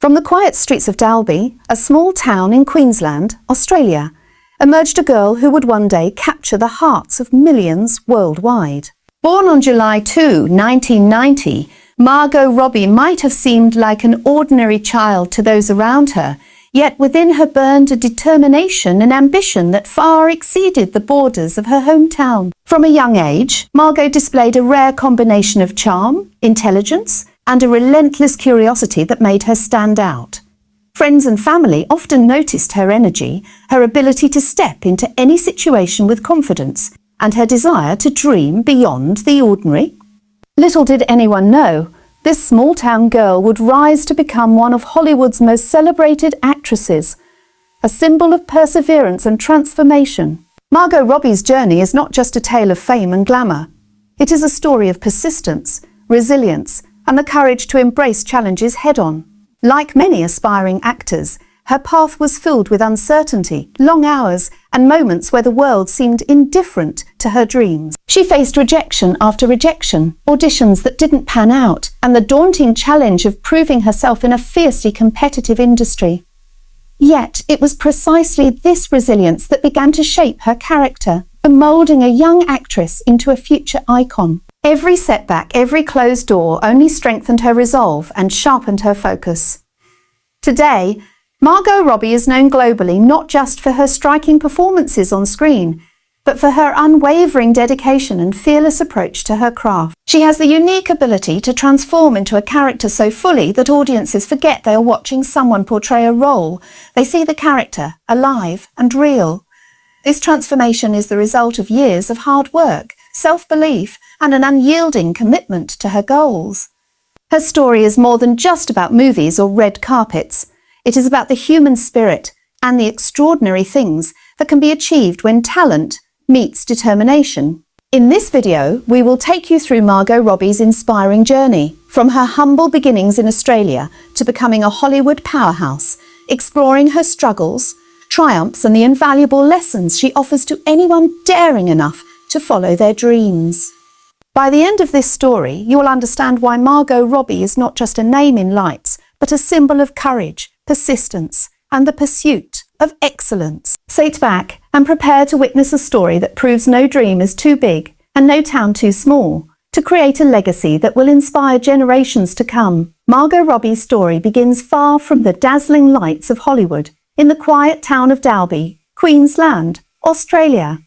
From the quiet streets of Dalby, a small town in Queensland, Australia, emerged a girl who would one day capture the hearts of millions worldwide. Born on July 2, 1990, Margot Robbie might have seemed like an ordinary child to those around her, yet within her burned a determination and ambition that far exceeded the borders of her hometown. From a young age, Margot displayed a rare combination of charm, intelligence, and a relentless curiosity that made her stand out. Friends and family often noticed her energy, her ability to step into any situation with confidence, and her desire to dream beyond the ordinary. Little did anyone know, this small-town girl would rise to become one of Hollywood's most celebrated actresses, a symbol of perseverance and transformation. Margot Robbie's journey is not just a tale of fame and glamour. It is a story of persistence, resilience, and the courage to embrace challenges head-on. Like many aspiring actors, her path was filled with uncertainty, long hours, and moments where the world seemed indifferent to her dreams. She faced rejection after rejection, auditions that didn't pan out, and the daunting challenge of proving herself in a fiercely competitive industry. Yet it was precisely this resilience that began to shape her character, moulding a young actress into a future icon. Every setback, every closed door only strengthened her resolve and sharpened her focus. Today, Margot Robbie is known globally not just for her striking performances on screen, but for her unwavering dedication and fearless approach to her craft. She has the unique ability to transform into a character so fully that audiences forget they are watching someone portray a role. They see the character alive and real. This transformation is the result of years of hard work, self-belief, and an unyielding commitment to her goals. Her story is more than just about movies or red carpets. It is about the human spirit and the extraordinary things that can be achieved when talent meets determination. In this video, we will take you through Margot Robbie's inspiring journey, from her humble beginnings in Australia to becoming a Hollywood powerhouse, exploring her struggles, triumphs, and the invaluable lessons she offers to anyone daring enough to follow their dreams. By the end of this story, you will understand why Margot Robbie is not just a name in lights, but a symbol of courage, persistence, and the pursuit of excellence. Sit back and prepare to witness a story that proves no dream is too big and no town too small to create a legacy that will inspire generations to come. Margot Robbie's story begins far from the dazzling lights of Hollywood in the quiet town of Dalby, Queensland, Australia.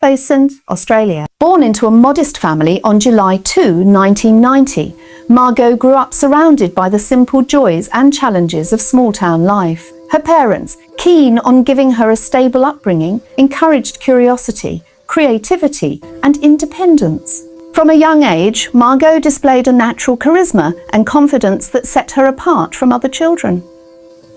Australia. Born into a modest family on July 2, 1990, Margot grew up surrounded by the simple joys and challenges of small-town life. Her parents, keen on giving her a stable upbringing, encouraged curiosity, creativity, and independence. From a young age, Margot displayed a natural charisma and confidence that set her apart from other children.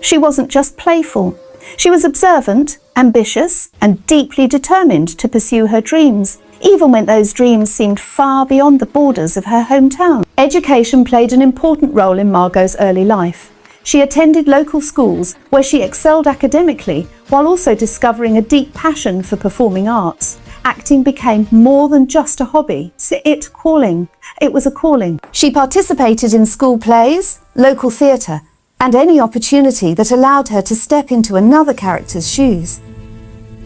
She wasn't just playful. She was observant, ambitious, and deeply determined to pursue her dreams, even when those dreams seemed far beyond the borders of her hometown. Education played an important role in Margot's early life. She attended local schools where she excelled academically while also discovering a deep passion for performing arts. Acting became more than just a hobby. It was a calling. She participated in school plays, local theatre, and any opportunity that allowed her to step into another character's shoes.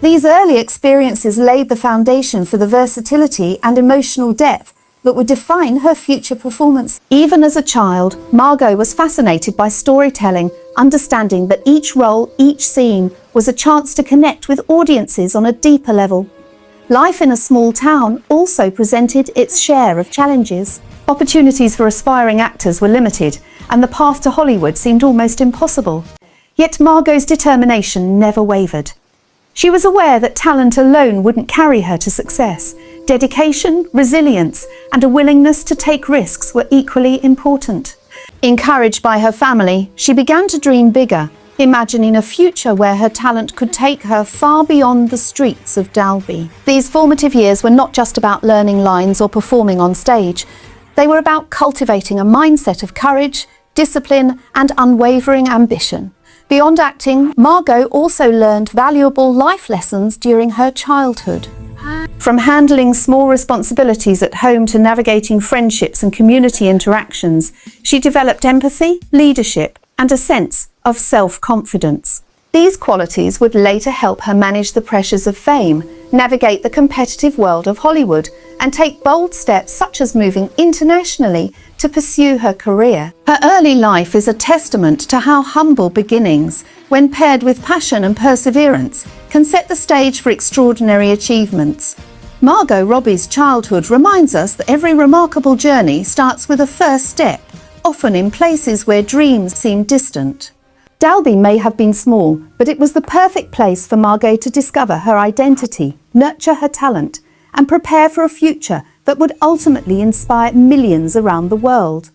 These early experiences laid the foundation for the versatility and emotional depth that would define her future performance. Even as a child, Margot was fascinated by storytelling, understanding that each role, each scene, was a chance to connect with audiences on a deeper level. Life in a small town also presented its share of challenges. Opportunities for aspiring actors were limited, and the path to Hollywood seemed almost impossible. Yet Margot's determination never wavered. She was aware that talent alone wouldn't carry her to success. Dedication, resilience, and a willingness to take risks were equally important. Encouraged by her family, she began to dream bigger, imagining a future where her talent could take her far beyond the streets of Dalby. These formative years were not just about learning lines or performing on stage. They were about cultivating a mindset of courage, discipline, and unwavering ambition. Beyond acting, Margot also learned valuable life lessons during her childhood. From handling small responsibilities at home to navigating friendships and community interactions, she developed empathy, leadership, and a sense of self-confidence. These qualities would later help her manage the pressures of fame, navigate the competitive world of Hollywood, and take bold steps such as moving internationally to pursue her career. Her early life is a testament to how humble beginnings, when paired with passion and perseverance, can set the stage for extraordinary achievements. Margot Robbie's childhood reminds us that every remarkable journey starts with a first step, often in places where dreams seem distant. Dalby may have been small, but it was the perfect place for Margot to discover her identity, nurture her talent, and prepare for a future that would ultimately inspire millions around the world.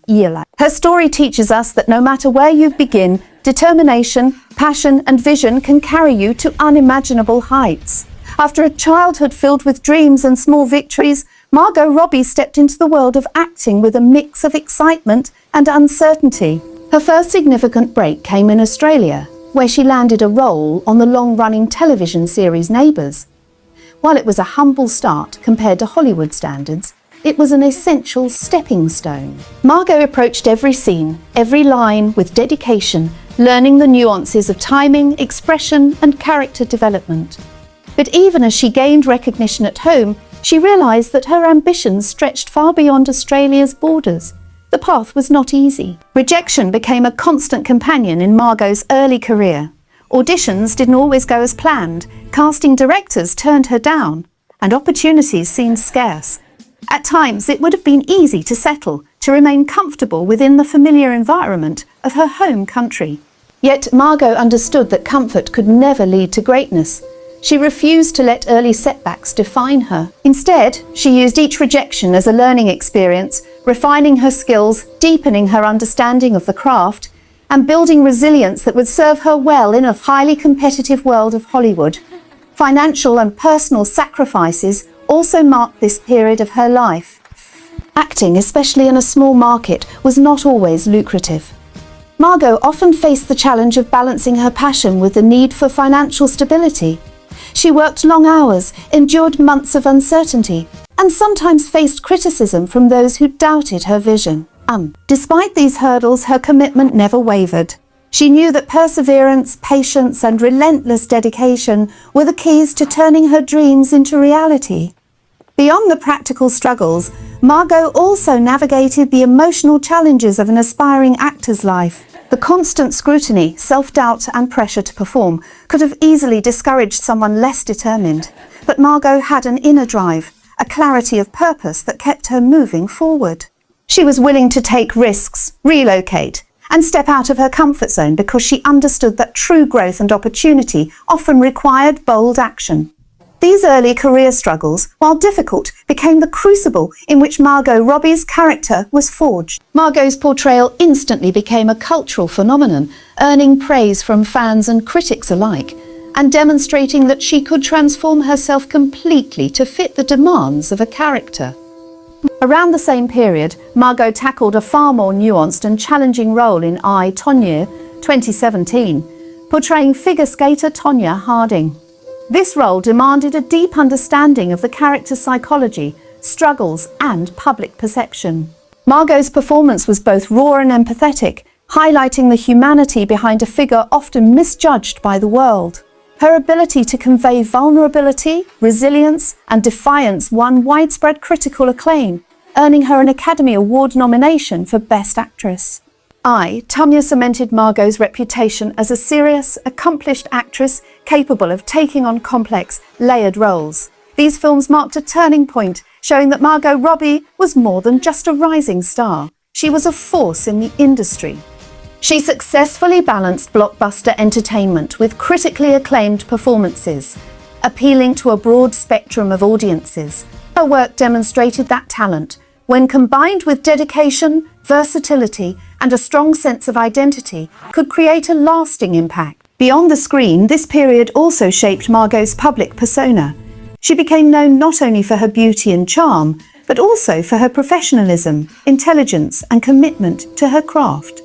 Her story teaches us that no matter where you begin, determination, passion, and vision can carry you to unimaginable heights. After a childhood filled with dreams and small victories, Margot Robbie stepped into the world of acting with a mix of excitement and uncertainty. Her first significant break came in Australia, where she landed a role on the long-running television series Neighbours. While it was a humble start compared to Hollywood standards, it was an essential stepping stone. Margot approached every scene, every line with dedication, learning the nuances of timing, expression, and character development. But even as she gained recognition at home, she realised that her ambitions stretched far beyond Australia's borders. The path was not easy. Rejection became a constant companion in Margot's early career. Auditions didn't always go as planned, casting directors turned her down, and opportunities seemed scarce. At times, it would have been easy to settle, to remain comfortable within the familiar environment of her home country. Yet Margot understood that comfort could never lead to greatness. She refused to let early setbacks define her. Instead, she used each rejection as a learning experience, refining her skills, deepening her understanding of the craft, and building resilience that would serve her well in a highly competitive world of Hollywood. Financial and personal sacrifices also marked this period of her life. Acting, especially in a small market, was not always lucrative. Margot often faced the challenge of balancing her passion with the need for financial stability. She worked long hours, endured months of uncertainty, and sometimes faced criticism from those who doubted her vision. Despite these hurdles, her commitment never wavered. She knew that perseverance, patience, and relentless dedication were the keys to turning her dreams into reality. Beyond the practical struggles, Margot also navigated the emotional challenges of an aspiring actor's life. The constant scrutiny, self-doubt, and pressure to perform could have easily discouraged someone less determined. But Margot had an inner drive, a clarity of purpose that kept her moving forward. She was willing to take risks, relocate, and step out of her comfort zone because she understood that true growth and opportunity often required bold action. These early career struggles, while difficult, became the crucible in which Margot Robbie's character was forged. Margot's portrayal instantly became a cultural phenomenon, earning praise from fans and critics alike, and demonstrating that she could transform herself completely to fit the demands of a character. Around the same period, Margot tackled a far more nuanced and challenging role in Tonya, 2017, portraying figure skater Tonya Harding. This role demanded a deep understanding of the character's psychology, struggles, and public perception. Margot's performance was both raw and empathetic, highlighting the humanity behind a figure often misjudged by the world. Her ability to convey vulnerability, resilience, and defiance won widespread critical acclaim, earning her an Academy Award nomination for Best Actress. Tonya cemented Margot's reputation as a serious, accomplished actress capable of taking on complex, layered roles. These films marked a turning point, showing that Margot Robbie was more than just a rising star. She was a force in the industry. She successfully balanced blockbuster entertainment with critically acclaimed performances, appealing to a broad spectrum of audiences. Her work demonstrated that talent, when combined with dedication, versatility, and a strong sense of identity, could create a lasting impact. Beyond the screen, this period also shaped Margot's public persona. She became known not only for her beauty and charm, but also for her professionalism, intelligence, and commitment to her craft.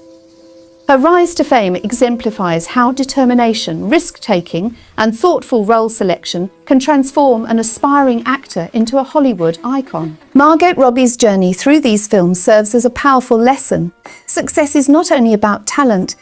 Her rise to fame exemplifies how determination, risk-taking, and thoughtful role selection can transform an aspiring actor into a Hollywood icon. Margot Robbie's journey through these films serves as a powerful lesson. Success is not only about talent,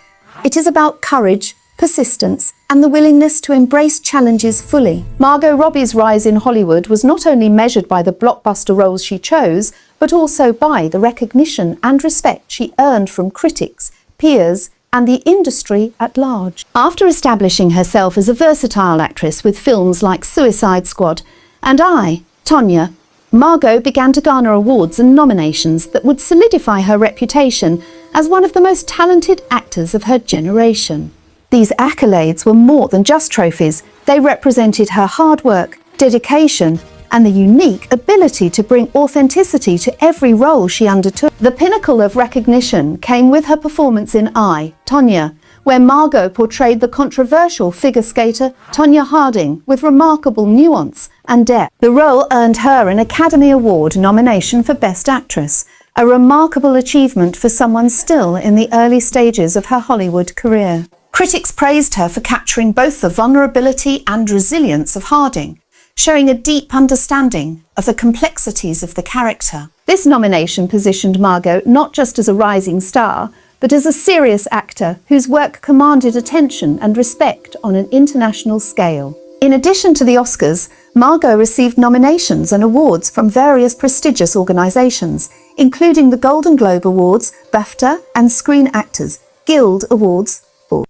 It is about courage, persistence, and the willingness to embrace challenges fully. Margot Robbie's rise in Hollywood was not only measured by the blockbuster roles she chose, but also by the recognition and respect she earned from critics, peers, and the industry at large. After establishing herself as a versatile actress with films like Suicide Squad and Tonya, Margot began to garner awards and nominations that would solidify her reputation as one of the most talented actors of her generation. These accolades were more than just trophies. They represented her hard work, dedication, and the unique ability to bring authenticity to every role she undertook. The pinnacle of recognition came with her performance in Tonya, where Margot portrayed the controversial figure skater Tonya Harding with remarkable nuance and depth. The role earned her an Academy Award nomination for Best Actress, a remarkable achievement for someone still in the early stages of her Hollywood career. Critics praised her for capturing both the vulnerability and resilience of Harding, showing a deep understanding of the complexities of the character. This nomination positioned Margot not just as a rising star, but as a serious actor whose work commanded attention and respect on an international scale. In addition to the Oscars, Margot received nominations and awards from various prestigious organizations, including the Golden Globe Awards, BAFTA, and Screen Actors Guild Awards.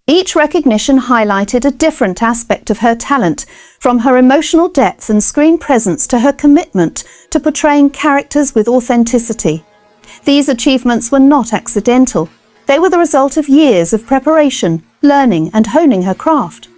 Each recognition highlighted a different aspect of her talent, from her emotional depth and screen presence to her commitment to portraying characters with authenticity. These achievements were not accidental. They were the result of years of preparation, learning, and honing her craft.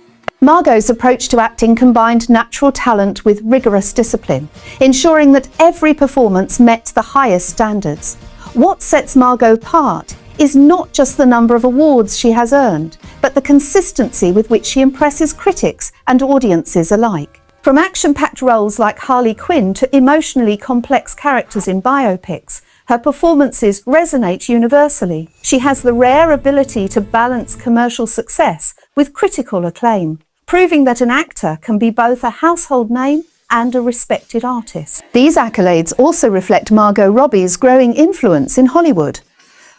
Margot's approach to acting combined natural talent with rigorous discipline, ensuring that every performance met the highest standards. What sets Margot apart is not just the number of awards she has earned, but the consistency with which she impresses critics and audiences alike. From action-packed roles like Harley Quinn to emotionally complex characters in biopics, her performances resonate universally. She has the rare ability to balance commercial success with critical acclaim, proving that an actor can be both a household name and a respected artist. These accolades also reflect Margot Robbie's growing influence in Hollywood.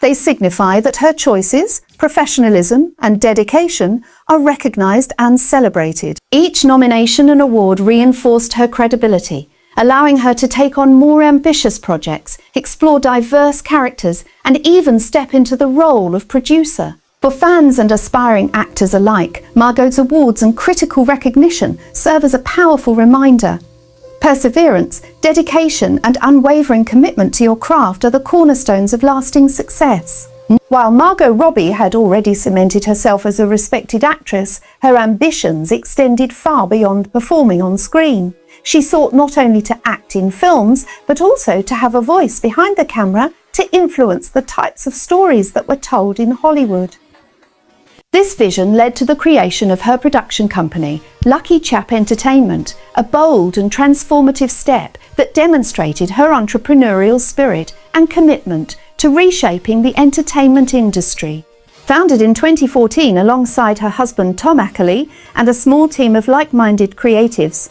They signify that her choices, professionalism, and dedication are recognized and celebrated. Each nomination and award reinforced her credibility, allowing her to take on more ambitious projects, explore diverse characters, and even step into the role of producer. For fans and aspiring actors alike, Margot's awards and critical recognition serve as a powerful reminder. Perseverance, dedication, and unwavering commitment to your craft are the cornerstones of lasting success. While Margot Robbie had already cemented herself as a respected actress, her ambitions extended far beyond performing on screen. She sought not only to act in films, but also to have a voice behind the camera to influence the types of stories that were told in Hollywood. This vision led to the creation of her production company, Lucky Chap Entertainment, a bold and transformative step that demonstrated her entrepreneurial spirit and commitment to reshaping the entertainment industry. Founded in 2014 alongside her husband Tom Ackley and a small team of like-minded creatives,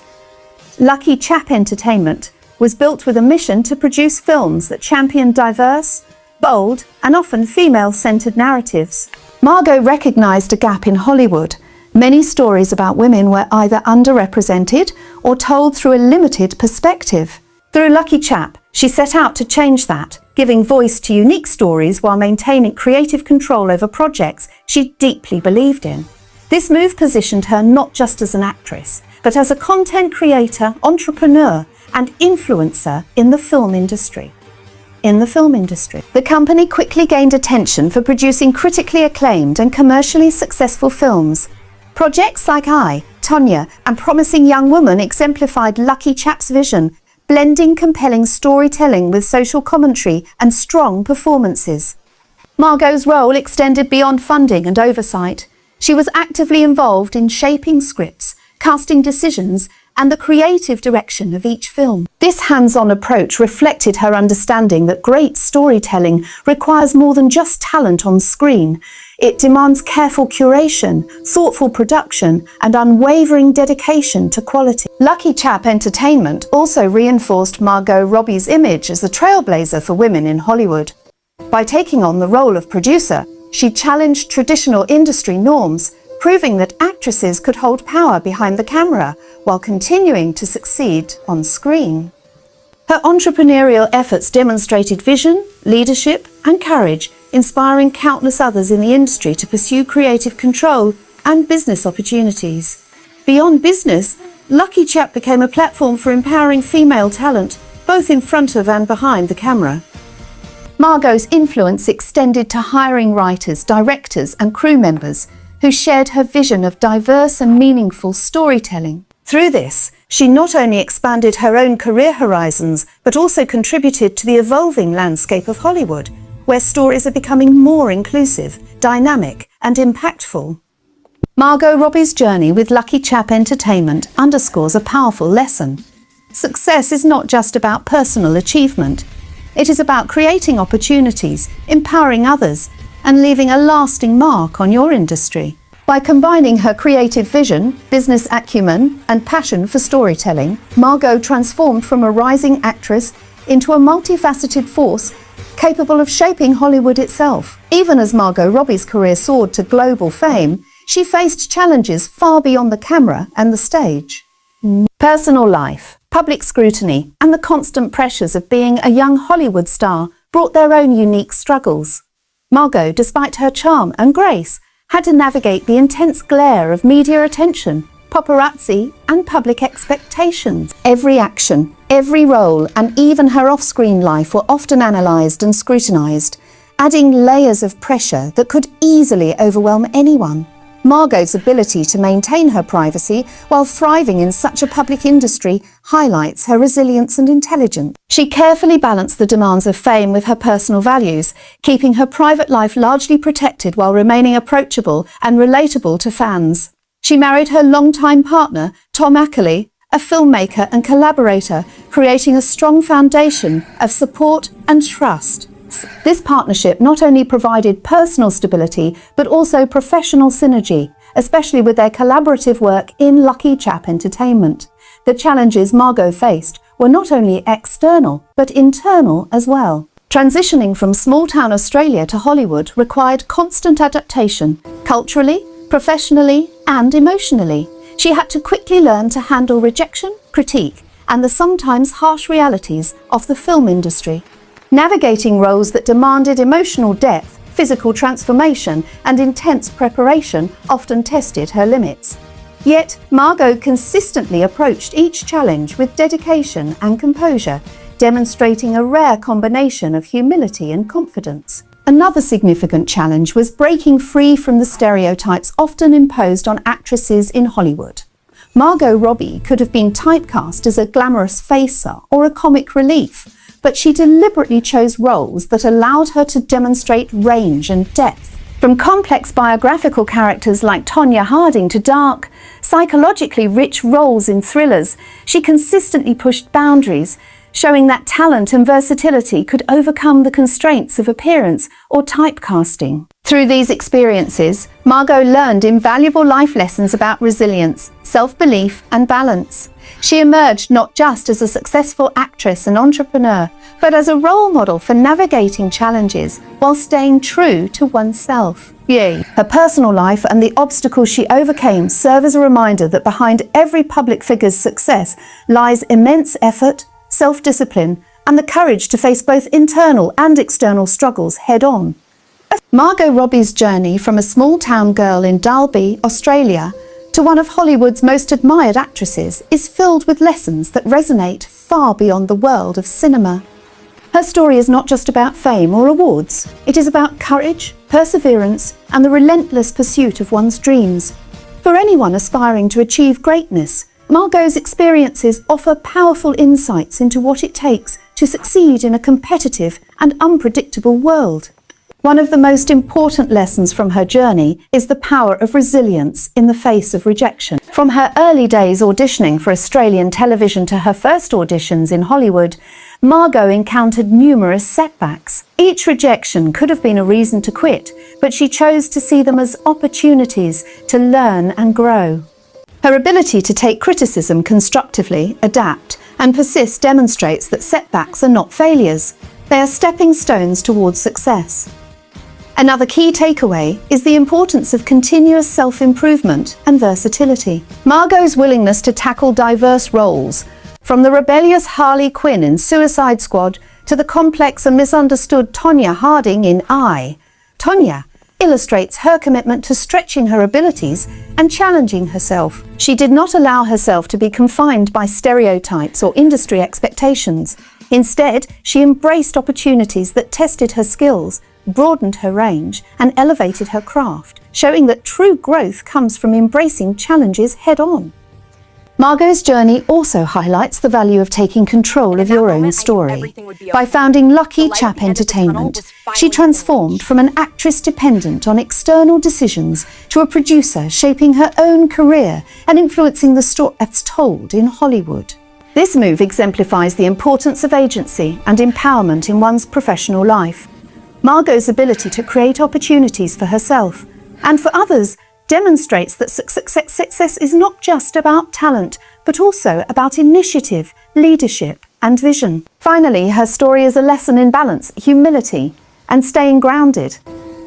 Lucky Chap Entertainment was built with a mission to produce films that champion diverse, bold, and often female-centered narratives. Margot recognized a gap in Hollywood. Many stories about women were either underrepresented or told through a limited perspective. Through Lucky Chap, she set out to change that, giving voice to unique stories while maintaining creative control over projects she deeply believed in. This move positioned her not just as an actress, but as a content creator, entrepreneur, and influencer in the film industry. The company quickly gained attention for producing critically acclaimed and commercially successful films. Projects like Tonya, and Promising Young Woman exemplified Lucky Chap's vision, blending compelling storytelling with social commentary and strong performances. Margot's role extended beyond funding and oversight. She was actively involved in shaping scripts, casting decisions, and the creative direction of each film. This hands-on approach reflected her understanding that great storytelling requires more than just talent on screen. It demands careful curation, thoughtful production, and unwavering dedication to quality. Lucky Chap Entertainment also reinforced Margot Robbie's image as a trailblazer for women in Hollywood. By taking on the role of producer, She challenged traditional industry norms, proving that actresses could hold power behind the camera while continuing to succeed on screen. Her entrepreneurial efforts demonstrated vision, leadership, and courage, inspiring countless others in the industry to pursue creative control and business opportunities. Beyond business, Lucky Chap became a platform for empowering female talent, both in front of and behind the camera. Margot's influence extended to hiring writers, directors, and crew members who shared her vision of diverse and meaningful storytelling. Through this, she not only expanded her own career horizons, but also contributed to the evolving landscape of Hollywood, where stories are becoming more inclusive, dynamic, and impactful. Margot Robbie's journey with Lucky Chap Entertainment underscores a powerful lesson. Success is not just about personal achievement. It is about creating opportunities, empowering others, and leaving a lasting mark on your industry. By combining her creative vision, business acumen, and passion for storytelling, Margot transformed from a rising actress into a multifaceted force capable of shaping Hollywood itself. Even as Margot Robbie's career soared to global fame, she faced challenges far beyond the camera and the stage. Personal life, public scrutiny, and the constant pressures of being a young Hollywood star brought their own unique struggles. Margot, despite her charm and grace, had to navigate the intense glare of media attention, paparazzi, and public expectations. Every action, every role, and even her off-screen life were often analysed and scrutinised, adding layers of pressure that could easily overwhelm anyone. Margot's ability to maintain her privacy while thriving in such a public industry highlights her resilience and intelligence. She carefully balanced the demands of fame with her personal values, keeping her private life largely protected while remaining approachable and relatable to fans. She married her longtime partner, Tom Ackley, a filmmaker and collaborator, creating a strong foundation of support and trust. This partnership not only provided personal stability, but also professional synergy, especially with their collaborative work in Lucky Chap Entertainment. The challenges Margot faced were not only external, but internal as well. Transitioning from small-town Australia to Hollywood required constant adaptation, culturally, professionally, and emotionally. She had to quickly learn to handle rejection, critique, and the sometimes harsh realities of the film industry. Navigating roles that demanded emotional depth, physical transformation, and intense preparation often tested her limits. Yet, Margot consistently approached each challenge with dedication and composure, demonstrating a rare combination of humility and confidence. Another significant challenge was breaking free from the stereotypes often imposed on actresses in Hollywood. Margot Robbie could have been typecast as a glamorous facer or a comic relief, but she deliberately chose roles that allowed her to demonstrate range and depth. From complex biographical characters like Tonya Harding to dark, psychologically rich roles in thrillers, she consistently pushed boundaries, showing that talent and versatility could overcome the constraints of appearance or typecasting. Through these experiences, Margot learned invaluable life lessons about resilience, self-belief, and balance. She emerged not just as a successful actress and entrepreneur, but as a role model for navigating challenges while staying true to oneself. Her personal life and the obstacles she overcame serve as a reminder that behind every public figure's success lies immense effort, self-discipline, and the courage to face both internal and external struggles head-on. Margot Robbie's journey from a small-town girl in Dalby, Australia, to one of Hollywood's most admired actresses is filled with lessons that resonate far beyond the world of cinema. Her story is not just about fame or awards. It is about courage, perseverance, and the relentless pursuit of one's dreams. For anyone aspiring to achieve greatness, Margot's experiences offer powerful insights into what it takes to succeed in a competitive and unpredictable world. One of the most important lessons from her journey is the power of resilience in the face of rejection. From her early days auditioning for Australian television to her first auditions in Hollywood, Margot encountered numerous setbacks. Each rejection could have been a reason to quit, but she chose to see them as opportunities to learn and grow. Her ability to take criticism constructively, adapt, and persist demonstrates that setbacks are not failures. They are stepping stones towards success. Another key takeaway is the importance of continuous self-improvement and versatility. Margot's willingness to tackle diverse roles, from the rebellious Harley Quinn in Suicide Squad to the complex and misunderstood Tonya Harding in Tonya illustrates her commitment to stretching her abilities and challenging herself. She did not allow herself to be confined by stereotypes or industry expectations. Instead, she embraced opportunities that tested her skills, broadened her range, and elevated her craft, showing that true growth comes from embracing challenges head-on. Margot's journey also highlights the value of taking control of your own story. By founding Lucky Chap Entertainment, she transformed from an actress dependent on external decisions to a producer shaping her own career and influencing the stories told in Hollywood. This move exemplifies the importance of agency and empowerment in one's professional life. Margot's ability to create opportunities for herself and for others demonstrates that success is not just about talent, but also about initiative, leadership, and vision. Finally, her story is a lesson in balance, humility, and staying grounded.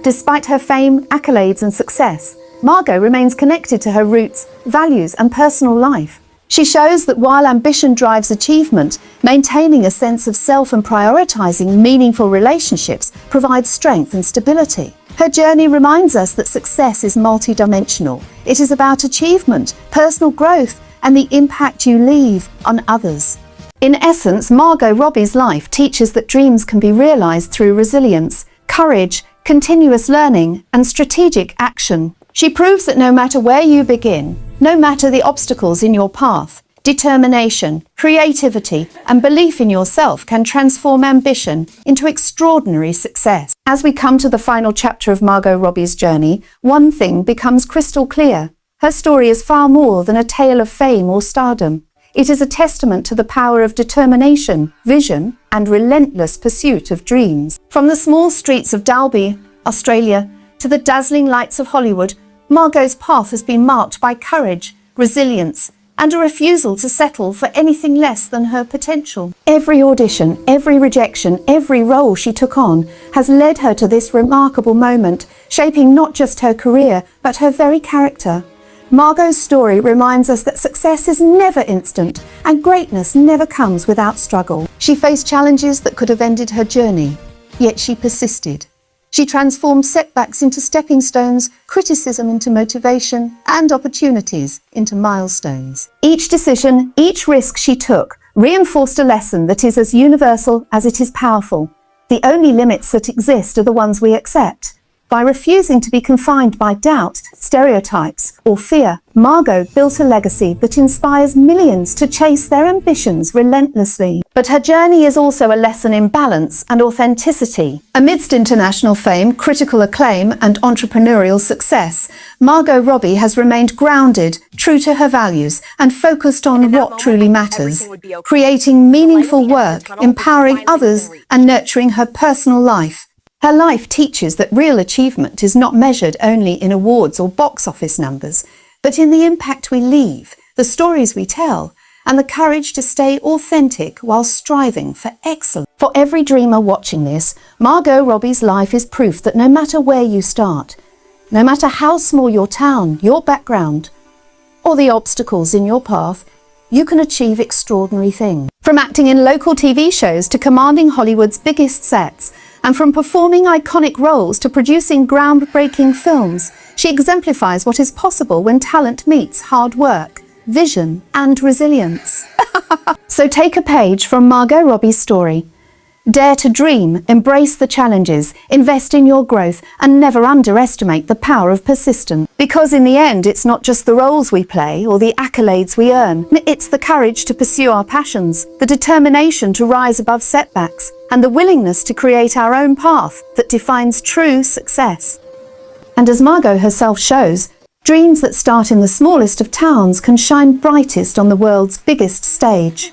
Despite her fame, accolades, and success, Margot remains connected to her roots, values, and personal life. She shows that while ambition drives achievement, maintaining a sense of self and prioritizing meaningful relationships provides strength and stability. Her journey reminds us that success is multidimensional. It is about achievement, personal growth, and the impact you leave on others. In essence, Margot Robbie's life teaches that dreams can be realized through resilience, courage, continuous learning, and strategic action. She proves that no matter where you begin, no matter the obstacles in your path, determination, creativity, and belief in yourself can transform ambition into extraordinary success. As we come to the final chapter of Margot Robbie's journey, one thing becomes crystal clear. Her story is far more than a tale of fame or stardom. It is a testament to the power of determination, vision, and relentless pursuit of dreams. From the small streets of Dalby, Australia, to the dazzling lights of Hollywood, Margot's path has been marked by courage, resilience, and a refusal to settle for anything less than her potential. Every audition, every rejection, every role she took on has led her to this remarkable moment, shaping not just her career, but her very character. Margot's story reminds us that success is never instant, and greatness never comes without struggle. She faced challenges that could have ended her journey, yet she persisted. She transformed setbacks into stepping stones, criticism into motivation, and opportunities into milestones. Each decision, each risk she took, reinforced a lesson that is as universal as it is powerful. The only limits that exist are the ones we accept. By refusing to be confined by doubt, stereotypes, or fear, Margot built a legacy that inspires millions to chase their ambitions relentlessly. But her journey is also a lesson in balance and authenticity. Amidst international fame, critical acclaim, and entrepreneurial success, Margot Robbie has remained grounded, true to her values, and focused on what truly matters, creating meaningful work, empowering others, and nurturing her personal life. Her life teaches that real achievement is not measured only in awards or box office numbers, but in the impact we leave, the stories we tell, and the courage to stay authentic while striving for excellence. For every dreamer watching this, Margot Robbie's life is proof that no matter where you start, no matter how small your town, your background, or the obstacles in your path, you can achieve extraordinary things. From acting in local TV shows to commanding Hollywood's biggest sets, and from performing iconic roles to producing groundbreaking films, she exemplifies what is possible when talent meets hard work, vision, and resilience. So take a page from Margot Robbie's story. Dare to dream, embrace the challenges, invest in your growth, and never underestimate the power of persistence. Because in the end, it's not just the roles we play or the accolades we earn. It's the courage to pursue our passions, the determination to rise above setbacks, and the willingness to create our own path that defines true success. And as Margot herself shows, dreams that start in the smallest of towns can shine brightest on the world's biggest stage.